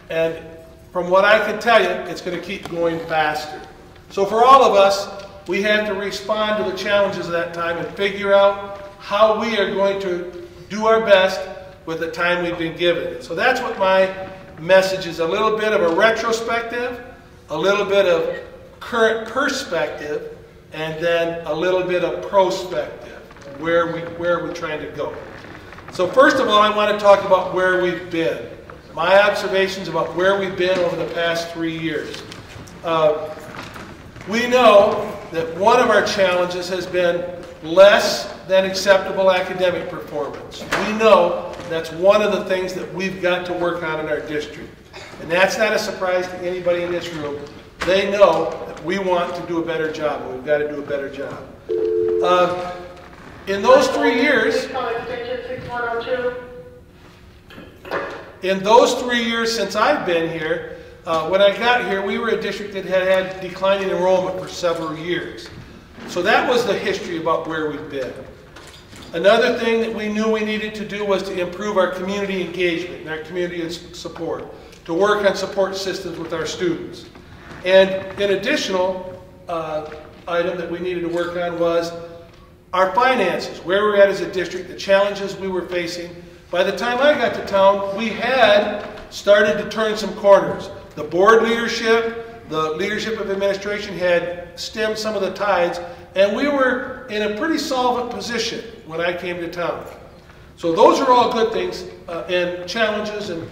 And from what I can tell you, it's going to keep going faster. So for all of us, we have to respond to the challenges of that time and figure out how we are going to do our best with the time we've been given. So that's what my message is, a little bit of a retrospective, a little bit of current perspective, and then a little bit of prospective, where are we trying to go. So first of all, I want to talk about where we've been. My observations about where we've been over the past 3 years. We know that one of our challenges has been less than acceptable academic performance. We know that's one of the things that we've got to work on in our district. And that's not a surprise to anybody in this room. They know that we want to do a better job, and we've got to do a better job. In those 3 years, since I've been here, when I got here, we were a district that had had declining enrollment for several years. So that was the history about where we've been. Another thing that we knew we needed to do was to improve our community engagement and our community support, to work on support systems with our students. And an additional item that we needed to work on was our finances, where we're at as a district, the challenges we were facing. By the time I got to town, we had started to turn some corners. The board leadership, the leadership of administration had stemmed some of the tides, and we were in a pretty solvent position when I came to town. So those are all good things and challenges and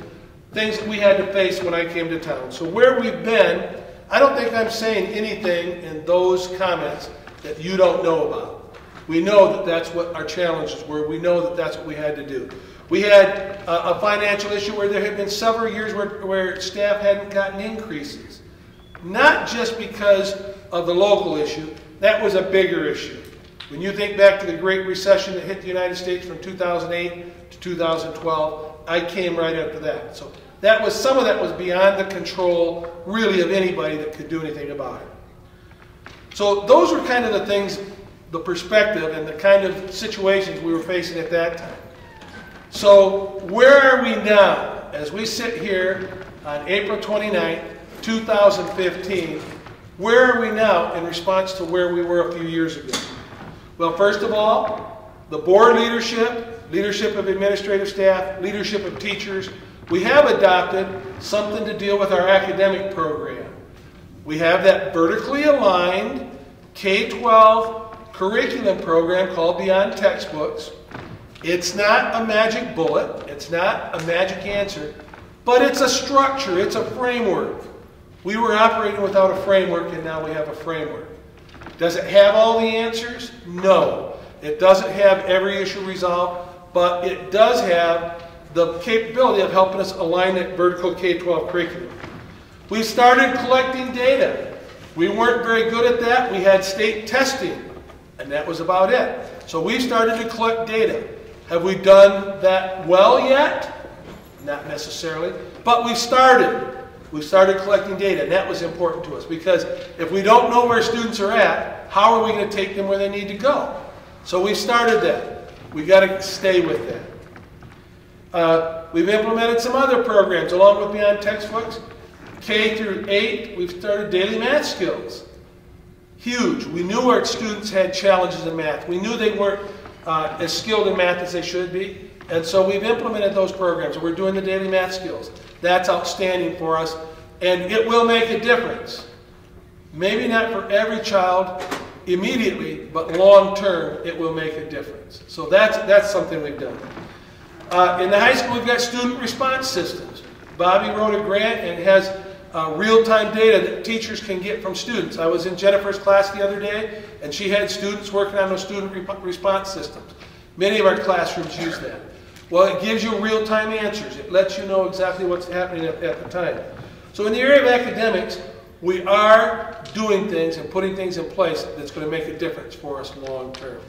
things that we had to face when I came to town. So where we've been, I don't think I'm saying anything in those comments that you don't know about. We know that that's what our challenges were. We know that that's what we had to do. We had a financial issue where there had been several years where staff hadn't gotten increases. Not just because of the local issue, that was a bigger issue. When you think back to the Great Recession that hit the United States from 2008 to 2012, I came right after that. So that was, some of that was beyond the control, really, of anybody that could do anything about it. So those were kind of the things, the perspective and the kind of situations we were facing at that time. So where are we now? As we sit here on April 29th, 2015, where are we now in response to where we were a few years ago? Well, first of all, the board leadership, leadership of administrative staff, leadership of teachers, we have adopted something to deal with our academic program. We have that vertically aligned K-12 curriculum program called Beyond Textbooks. It's not a magic bullet, it's not a magic answer, but it's a structure, it's a framework. We were operating without a framework, and now we have a framework. Does it have all the answers? No. It doesn't have every issue resolved, but it does have the capability of helping us align that vertical K-12 curriculum. We started collecting data. We weren't very good at that. We had state testing, and that was about it. So we started to collect data. Have we done that well yet? Not necessarily, but we started. We started collecting data, and that was important to us, because if we don't know where students are at, how are we going to take them where they need to go? So we started that. We got to stay with that. We've implemented some other programs along with Beyond Textbooks. K through 8, we've started daily math skills. Huge. We knew our students had challenges in math. We knew they weren't as skilled in math as they should be, and so we've implemented those programs. We're doing the daily math skills. That's outstanding for us, and it will make a difference. Maybe not for every child immediately, but long term it will make a difference. So that's something we've done. In the high school, we've got student response systems. Bobby wrote a grant and has real-time data that teachers can get from students. I was in Jennifer's class the other day, and she had students working on those student response systems. Many of our classrooms use that. Well, it gives you real-time answers. It lets you know exactly what's happening at the time. So in the area of academics, we are doing things and putting things in place that's going to make a difference for us long-term.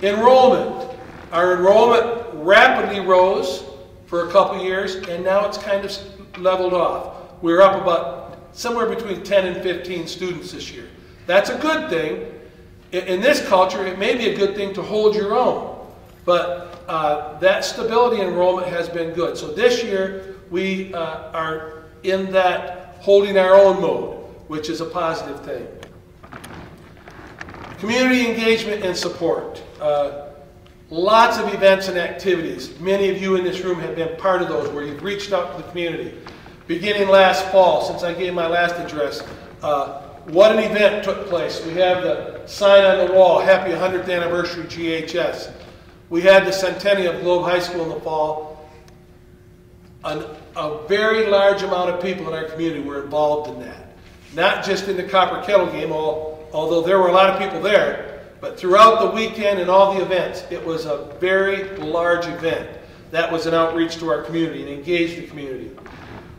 Enrollment. Our enrollment rapidly rose for a couple years, and now it's kind of leveled off. We're up about somewhere between 10 and 15 students this year. That's a good thing. In this culture, it may be a good thing to hold your own, but that stability enrollment has been good. So this year we are in that holding our own mode, which is a positive thing. Community engagement and support. Lots of events and activities. Many of you in this room have been part of those where you've reached out to the community. Beginning last fall, since I gave my last address, what an event took place. We have the sign on the wall, Happy 100th Anniversary GHS. We had the centennial of Globe High School in the fall. A very large amount of people in our community were involved in that. Not just in the Copper Kettle game, although there were a lot of people there, but throughout the weekend and all the events, it was a very large event. That was an outreach to our community and engaged the community.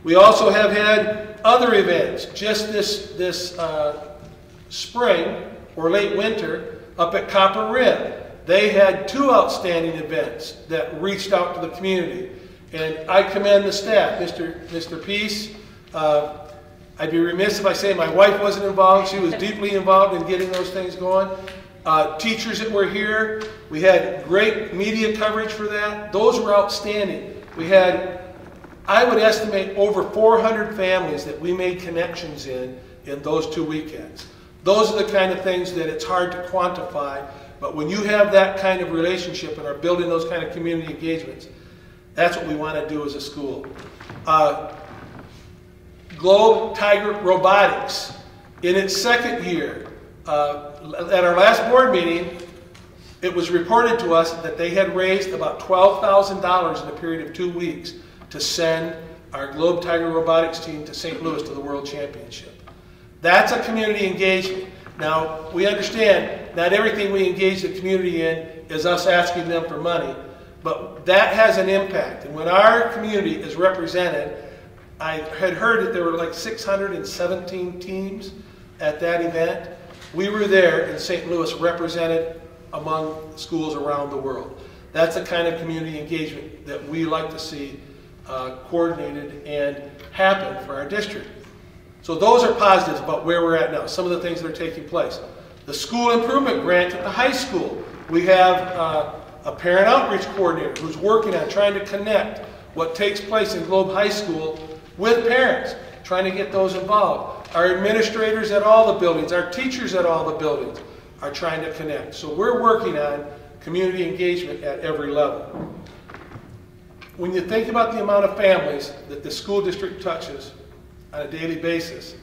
We also have had other events just this spring or late winter up at Copper Rim. They had 2 outstanding events that reached out to the community. And I commend the staff, Mr. Peace. I'd be remiss if I say my wife wasn't involved. She was deeply involved in getting those things going. Teachers that were here, we had great media coverage for that. Those were outstanding. We had, I would estimate, over 400 families that we made connections in those 2 weekends. Those are the kind of things that it's hard to quantify, but when you have that kind of relationship and are building those kind of community engagements, that's what we want to do as a school. Globe Tiger Robotics, in its 2nd year, at our last board meeting, it was reported to us that they had raised about $12,000 in a period of 2 weeks to send our Globe Tiger Robotics team to St. Louis to the World Championship. That's a community engagement. Now, we understand not everything we engage the community in is us asking them for money, but that has an impact. And when our community is represented, I had heard that there were like 617 teams at that event. We were there in St. Louis represented among schools around the world. That's the kind of community engagement that we like to see coordinated and happen for our district. So those are positives about where we're at now, some of the things that are taking place. The school improvement grant at the high school. We have a parent outreach coordinator who's working on trying to connect what takes place in Globe High School with parents, trying to get those involved. Our administrators at all the buildings, our teachers at all the buildings are trying to connect. So we're working on community engagement at every level. When you think about the amount of families that the school district touches on a daily basis,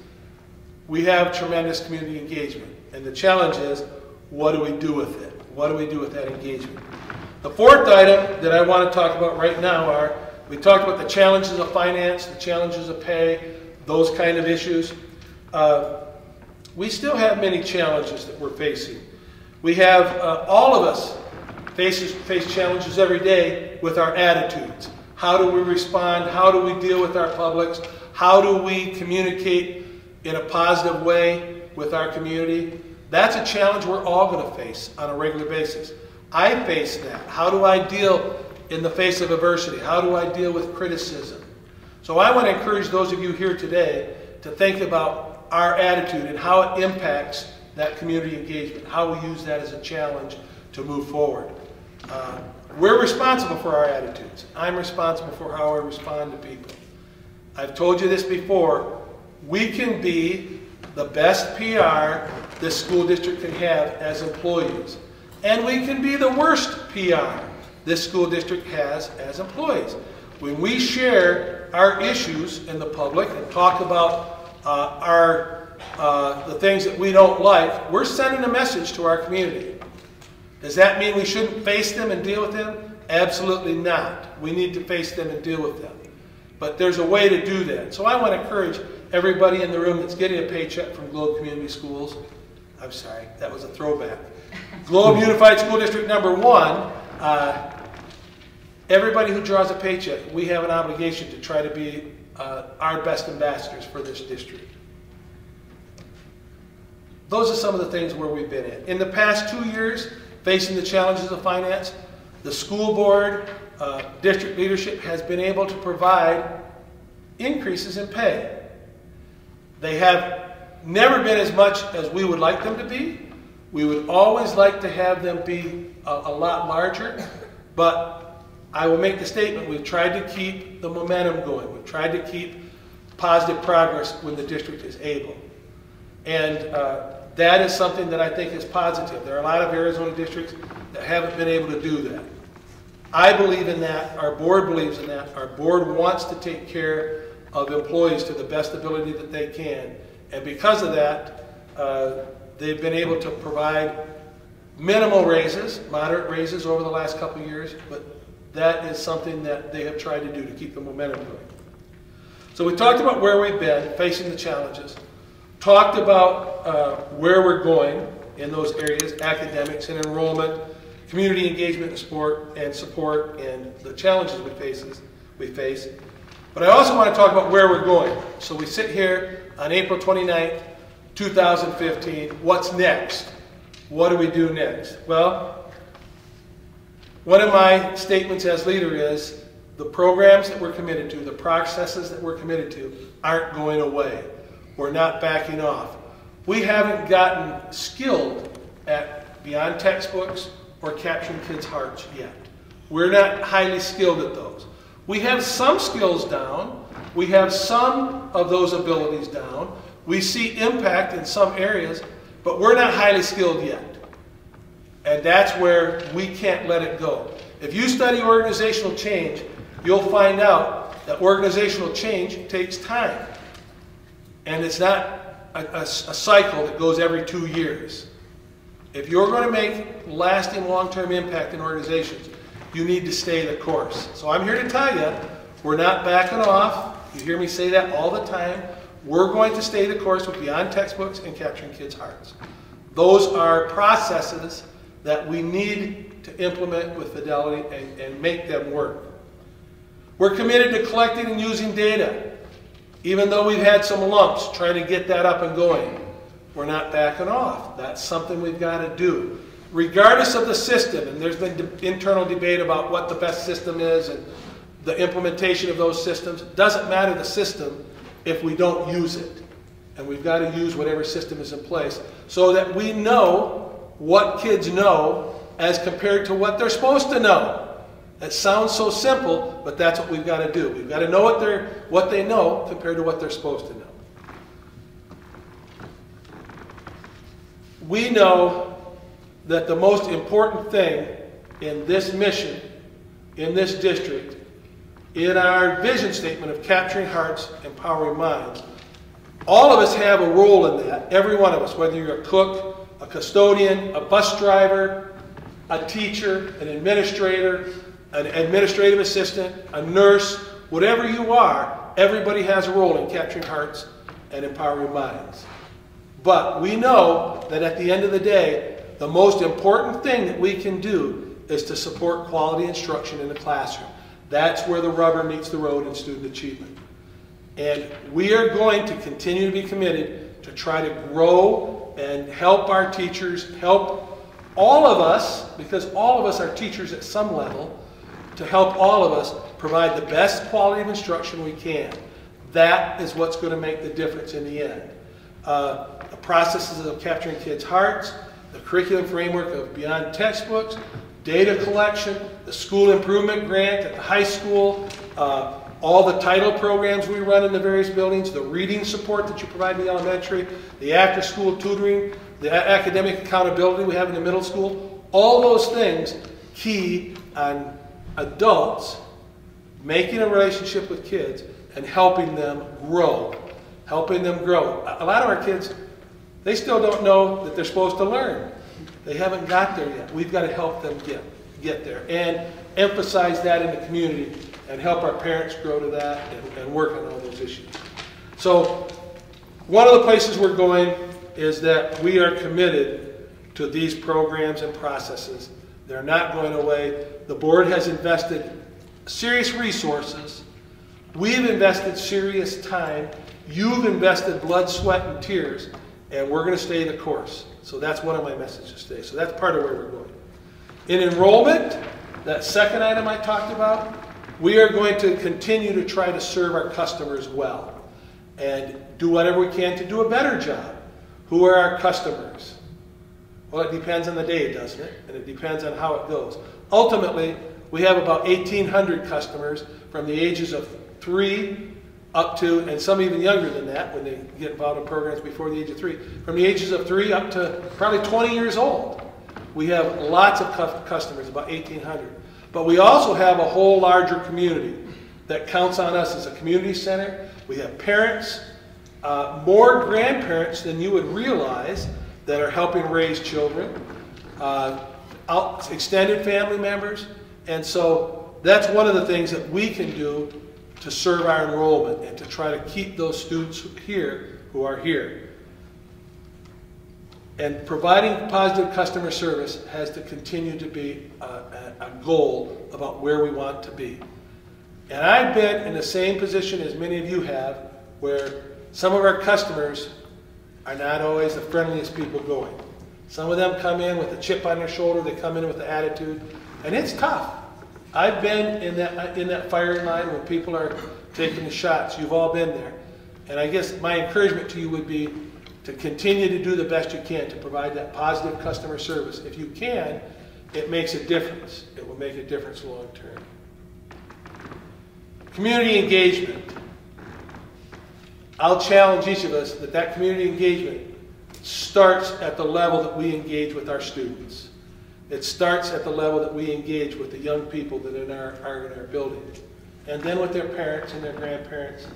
we have tremendous community engagement. And the challenge is, what do we do with it? What do we do with that engagement? The 4th item that I want to talk about right now are, we talked about the challenges of finance, the challenges of pay, those kind of issues. We still have many challenges that we're facing. We have, all of us face challenges every day with our attitudes. How do we respond? How do we deal with our publics? How do we communicate in a positive way with our community? That's a challenge we're all going to face on a regular basis. I face that. How do I deal in the face of adversity? How do I deal with criticism? So I want to encourage those of you here today to think about our attitude and how it impacts that community engagement, how we use that as a challenge to move forward. We're responsible for our attitudes. I'm responsible for how I respond to people. I've told you this before. We can be the best PR this school district can have as employees. And we can be the worst PR this school district has as employees. When we share our issues in the public and talk about the things that we don't like, we're sending a message to our community. Does that mean we shouldn't face them and deal with them? Absolutely not. We need to face them and deal with them. But there's a way to do that. So I want to encourage everybody in the room that's getting a paycheck from Globe Community Schools. I'm sorry, that was a throwback. Globe Unified School District number 1, everybody who draws a paycheck, we have an obligation to try to be our best ambassadors for this district. Those are some of the things where we've been in. In the past 2 years, facing the challenges of finance, the school board, district leadership has been able to provide increases in pay. They have never been as much as we would like them to be. We would always like to have them be a lot larger, but I will make the statement, we've tried to keep the momentum going. We've tried to keep positive progress when the district is able. And that is something that I think is positive. There are a lot of Arizona districts that haven't been able to do that. I believe in that. Our board believes in that. Our board wants to take care of employees to the best ability that they can. And because of that, they've been able to provide minimal raises, moderate raises over the last couple of years, but that is something that they have tried to do to keep the momentum going. So we talked about where we've been, facing the challenges, talked about where we're going in those areas, academics and enrollment, community engagement and support, and the challenges we face. But I also want to talk about where we're going. So we sit here on April 29th, 2015. What's next? What do we do next? Well, one of my statements as leader is the programs that we're committed to, the processes that we're committed to, aren't going away. We're not backing off. We haven't gotten skilled at beyond textbooks or capturing kids' hearts yet. We're not highly skilled at those. We have some skills down. We have some of those abilities down. We see impact in some areas, but we're not highly skilled yet. And that's where we can't let it go. If you study organizational change, you'll find out that organizational change takes time. And it's not a cycle that goes every 2 years. If you're going to make lasting long-term impact in organizations, you need to stay the course. So I'm here to tell you, we're not backing off. You hear me say that all the time. We're going to stay the course with Beyond Textbooks and Capturing Kids' Hearts. Those are processes that we need to implement with fidelity and make them work. We're committed to collecting and using data. Even though we've had some lumps trying to get that up and going, we're not backing off. That's something we've got to do. Regardless of the system, and there's been internal debate about what the best system is and the implementation of those systems, it doesn't matter the system if we don't use it. And we've got to use whatever system is in place so that we know what kids know as compared to what they're supposed to know. That sounds so simple, but that's what we've got to do. We've got to know what they know compared to what they're supposed to know. We know that the most important thing in this mission, in this district, in our vision statement of capturing hearts, empowering minds, all of us have a role in that, every one of us, whether you're a cook, a custodian, a bus driver, a teacher, an administrator, an administrative assistant, a nurse, whatever you are, everybody has a role in capturing hearts and empowering minds. But we know that at the end of the day, the most important thing that we can do is to support quality instruction in the classroom. That's where the rubber meets the road in student achievement. And we are going to continue to be committed to try to grow and help our teachers, help all of us, because all of us are teachers at some level, to help all of us provide the best quality of instruction we can. That is what's going to make the difference in the end. The processes of capturing kids' hearts, the curriculum framework of Beyond Textbooks, data collection, the school improvement grant at the high school, all the title programs we run in the various buildings, the reading support that you provide in the elementary, the after-school tutoring, the academic accountability we have in the middle school, all those things key on adults making a relationship with kids and helping them grow. Helping them grow. A lot of our kids, they still don't know that they're supposed to learn. They haven't got there yet. We've got to help them get there and emphasize that in the community and help our parents grow to that and work on all those issues. So one of the places we're going is that we are committed to these programs and processes. They're not going away. The board has invested serious resources. We've invested serious time. You've invested blood, sweat, and tears, and we're going to stay the course. So that's one of my messages today. So that's part of where we're going. In enrollment, that second item I talked about, we are going to continue to try to serve our customers well and do whatever we can to do a better job. Who are our customers? Well, it depends on the day, doesn't it? And it depends on how it goes. Ultimately, we have about 1,800 customers from the ages of 3 up to, and some even younger than that when they get involved in programs before the age of 3, from the ages of 3 up to probably 20 years old. We have lots of customers, about 1,800. But we also have a whole larger community that counts on us as a community center. We have parents, more grandparents than you would realize that are helping raise children, extended family members. And so that's one of the things that we can do to serve our enrollment and to try to keep those students here who are here. And providing positive customer service has to continue to be a goal about where we want to be. And I've been in the same position as many of you have, where some of our customers are not always the friendliest people going. Some of them come in with a chip on their shoulder, they come in with an attitude, and it's tough. I've been in that firing line when people are taking the shots. You've all been there. And I guess my encouragement to you would be to continue to do the best you can to provide that positive customer service. If you can, it makes a difference. It will make a difference long term. Community engagement. I'll challenge each of us that that community engagement starts at the level that we engage with our students. It starts at the level that we engage with the young people that are in our building. And then with their parents and their grandparents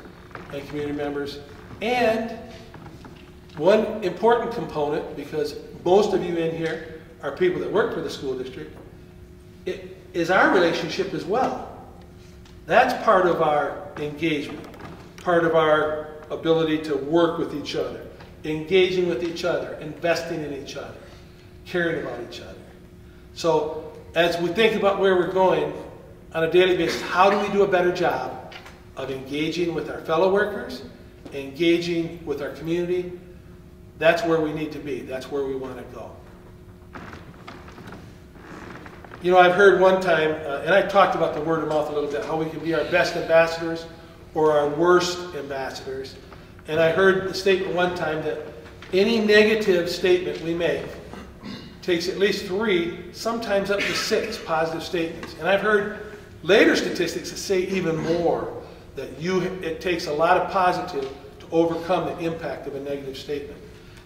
and community members. And one important component, because most of you in here are people that work for the school district, it is our relationship as well. That's part of our engagement, part of our ability to work with each other, engaging with each other, investing in each other, caring about each other. So as we think about where we're going on a daily basis, how do we do a better job of engaging with our fellow workers, engaging with our community? That's where we need to be. That's where we want to go. You know, I've heard one time, and I talked about the word of mouth a little bit, how we can be our best ambassadors or our worst ambassadors. And I heard the statement one time that any negative statement we make takes at least 3, sometimes up to 6 positive statements. And I've heard later statistics that say even more, that it takes a lot of positive to overcome the impact of a negative statement.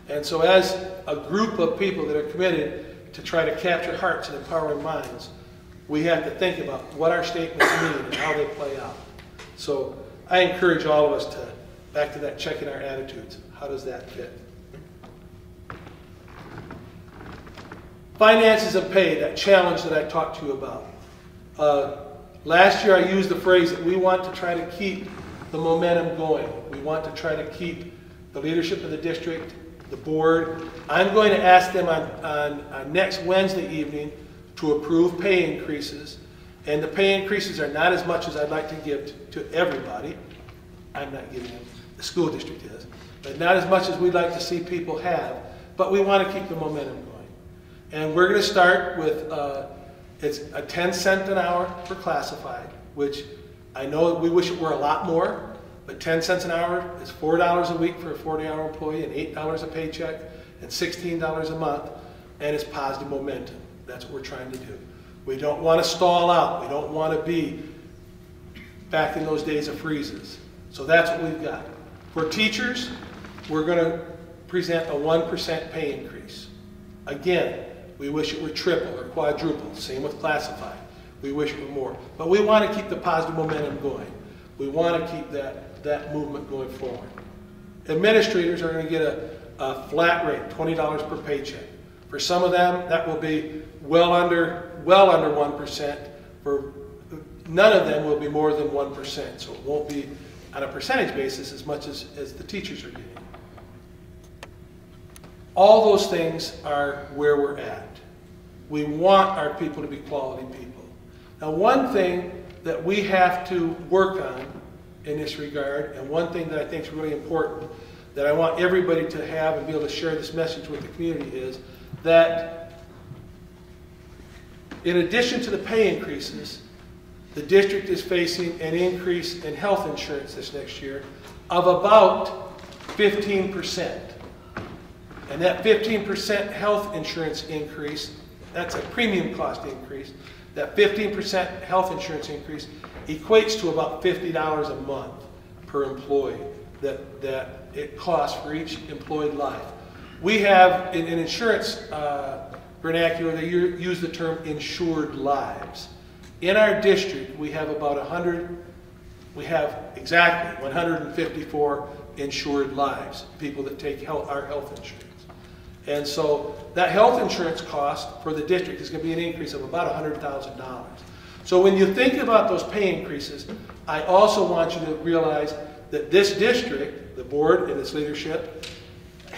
And so as a group of people that are committed to try to capture hearts and empower minds, we have to think about what our statements mean and how they play out. So I encourage all of us to, back to that, checking our attitudes. How does that fit? Finances and pay, that challenge that I talked to you about. Last year I used the phrase that we want to try to keep the momentum going. We want to try to keep the leadership of the district, the board. I'm going to ask them on next Wednesday evening to approve pay increases. And the pay increases are not as much as I'd like to give to everybody. I'm not giving them, the school district is. But not as much as we'd like to see people have. But we want to keep the momentum going. And we're going to start with, it's a 10-cent an hour for classified, which I know we wish it were a lot more, but 10 cents an hour is $4 a week for a 40-hour employee and $8 a paycheck and $16 a month, and it's positive momentum. That's what we're trying to do. We don't want to stall out. We don't want to be back in those days of freezes. So that's what we've got. For teachers, we're going to present a 1% pay increase. Again, we wish it were triple or quadruple. Same with classified. We wish it were more. But we want to keep the positive momentum going. We want to keep that movement going forward. Administrators are going to get a flat rate, $20 per paycheck. For some of them, that will be well under 1%. For none of them will be more than 1%. So it won't be on a percentage basis as much as the teachers are getting. All those things are where we're at. We want our people to be quality people. Now, one thing that we have to work on in this regard, and one thing that I think is really important, that I want everybody to have and be able to share this message with the community, is that in addition to the pay increases, the district is facing an increase in health insurance this next year of about 15%. And that 15% health insurance increase, that's a premium cost increase, that 15% health insurance increase equates to about $50 a month per employee that it costs for each employed life. We have, in insurance vernacular, they use the term insured lives. In our district, we have about 154 insured lives, people that take our health insurance. And so that health insurance cost for the district is going to be an increase of about $100,000. So when you think about those pay increases, I also want you to realize that this district, the board and its leadership,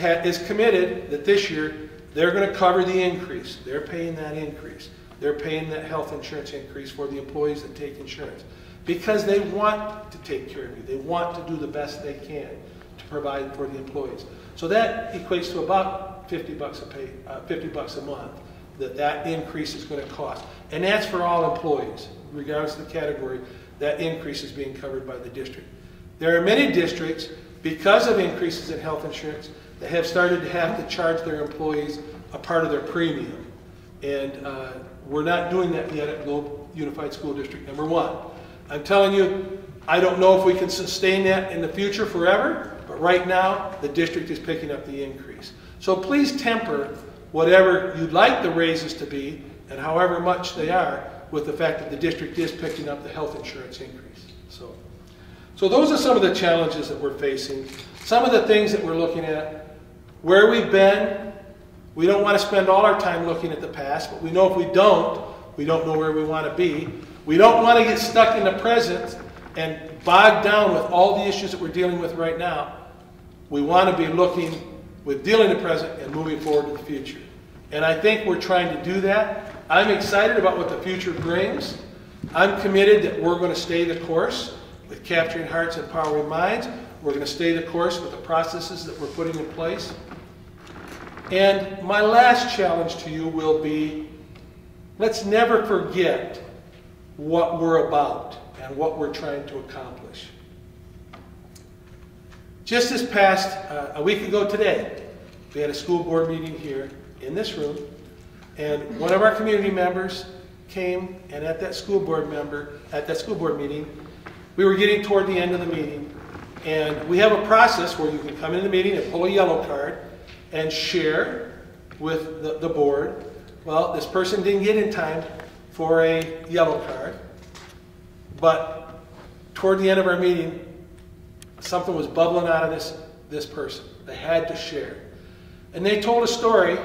is committed that this year they're going to cover the increase. They're paying that increase. They're paying that health insurance increase for the employees that take insurance because they want to take care of you. They want to do the best they can to provide for the employees. So that equates to about $50 a month that increase is going to cost. And that's for all employees, regardless of the category. That increase is being covered by the district. There are many districts, because of increases in health insurance, that have started to have to charge their employees a part of their premium. And we're not doing that yet at Globe Unified School District number 1. I'm telling you, I don't know if we can sustain that in the future forever, but right now the district is picking up the increase. So please temper whatever you'd like the raises to be and however much they are with the fact that the district is picking up the health insurance increase. So those are some of the challenges that we're facing, some of the things that we're looking at, where we've been. We don't want to spend all our time looking at the past, but we know if we don't know where we want to be. We don't want to get stuck in the present and bogged down with all the issues that we're dealing with right now. We want to be looking with dealing the present and moving forward to the future. And I think we're trying to do that. I'm excited about what the future brings. I'm committed that we're going to stay the course with capturing hearts and powering minds. We're going to stay the course with the processes that we're putting in place. And my last challenge to you will be, let's never forget what we're about and what we're trying to accomplish. Just this past, a week ago today, we had a school board meeting here in this room, and one of our community members came, and at that school board meeting, we were getting toward the end of the meeting, and we have a process where you can come into the meeting and pull a yellow card and share with the board. Well, this person didn't get in time for a yellow card, but toward the end of our meeting, something was bubbling out of this person. They had to share. And they told a story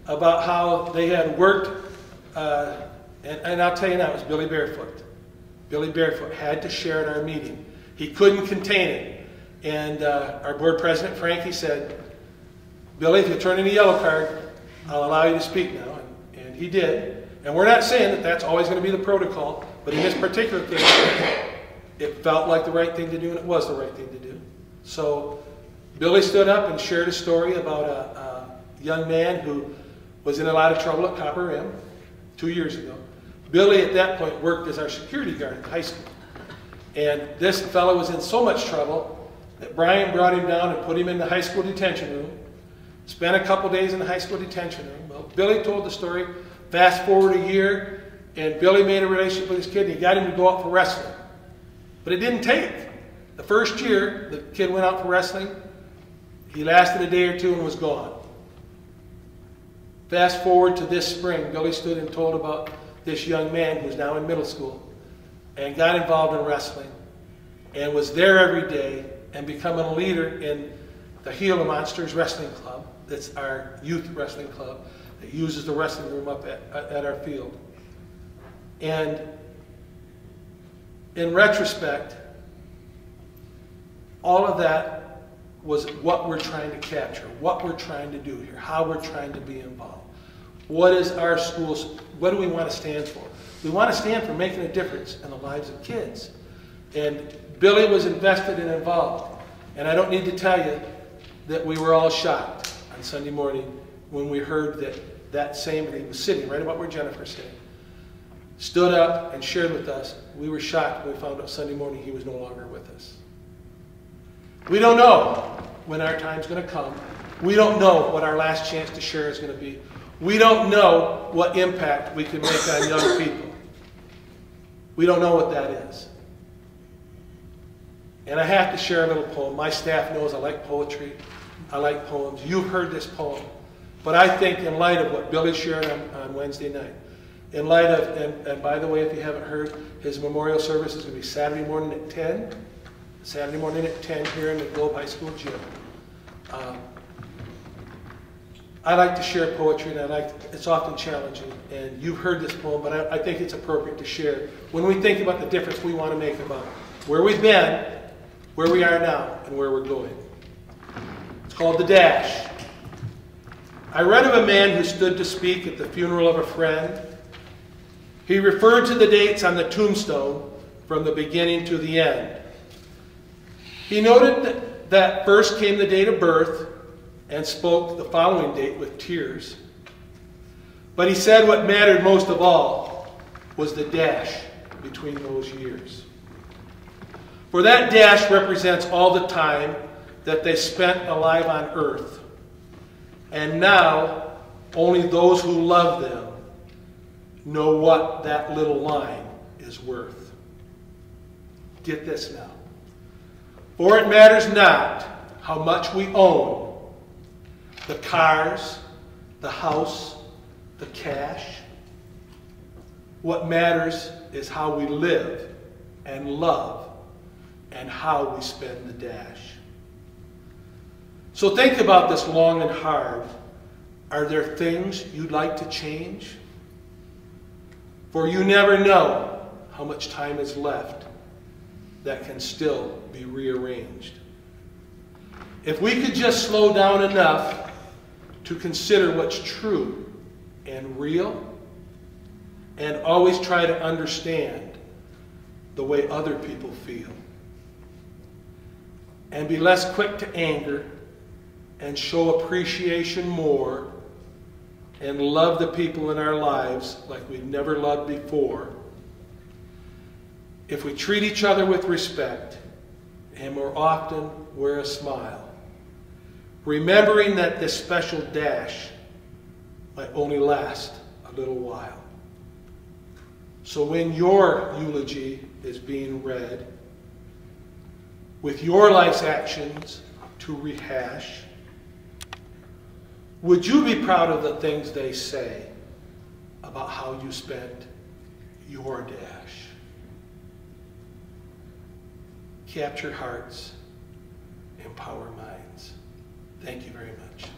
about how they had worked, and I'll tell you now, it was Billy Barefoot. Billy Barefoot had to share at our meeting. He couldn't contain it. And our board president, Frankie, said, Billy, if you turn in a yellow card, I'll allow you to speak now. And he did. And we're not saying that that's always going to be the protocol, but in this particular case, it felt like the right thing to do, and it was the right thing to do. So Billy stood up and shared a story about a young man who was in a lot of trouble at Copper Rim 2 years ago. Billy at that point worked as our security guard at the high school. And this fellow was in so much trouble that Brian brought him down and put him in the high school detention room. Spent a couple days in the high school detention room. Well, Billy told the story. Fast forward a year, and Billy made a relationship with his kid, and he got him to go out for wrestling. But it didn't take. The first year, the kid went out for wrestling. He lasted a day or two and was gone. Fast forward to this spring, Billy stood and told about this young man who's now in middle school and got involved in wrestling and was there every day and becoming a leader in the Gila Monsters Wrestling Club. That's our youth wrestling club that uses the wrestling room up at our field. And in retrospect, all of that was what we're trying to capture, what we're trying to do here, how we're trying to be involved. What is our schools, what do we want to stand for? We want to stand for making a difference in the lives of kids. And Billy was invested and involved. And I don't need to tell you that we were all shocked on Sunday morning when we heard that same, he was sitting right about where Jennifer's sitting, stood up and shared with us. We were shocked when we found out Sunday morning he was no longer with us. We don't know when our time's going to come. We don't know what our last chance to share is going to be. We don't know what impact we can make on young people. We don't know what that is. And I have to share a little poem. My staff knows I like poetry. I like poems. You've heard this poem. But I think in light of what Billy shared on Wednesday night, in light of, and by the way, if you haven't heard, his memorial service is going to be Saturday morning at 10. Saturday morning at 10 here in the Globe High School gym. I like to share poetry, and it's often challenging. And you've heard this poem, but I think it's appropriate to share when we think about the difference we want to make about where we've been, where we are now, and where we're going. It's called The Dash. I read of a man who stood to speak at the funeral of a friend. He referred to the dates on the tombstone from the beginning to the end. He noted that first came the date of birth and spoke the following date with tears. But he said what mattered most of all was the dash between those years. For that dash represents all the time that they spent alive on earth. And now, only those who love them know what that little line is worth. Get this now. For it matters not how much we own, the cars, the house, the cash. What matters is how we live and love and how we spend the dash. So think about this long and hard. Are there things you'd like to change? For you never know how much time is left that can still be rearranged. If we could just slow down enough to consider what's true and real, and always try to understand the way other people feel, and be less quick to anger, and show appreciation more, and love the people in our lives like we've never loved before, if we treat each other with respect, and more often wear a smile, remembering that this special dash might only last a little while. So when your eulogy is being read, with your life's actions to rehash, would you be proud of the things they say about how you spent your dash? Capture hearts, empower minds. Thank you very much.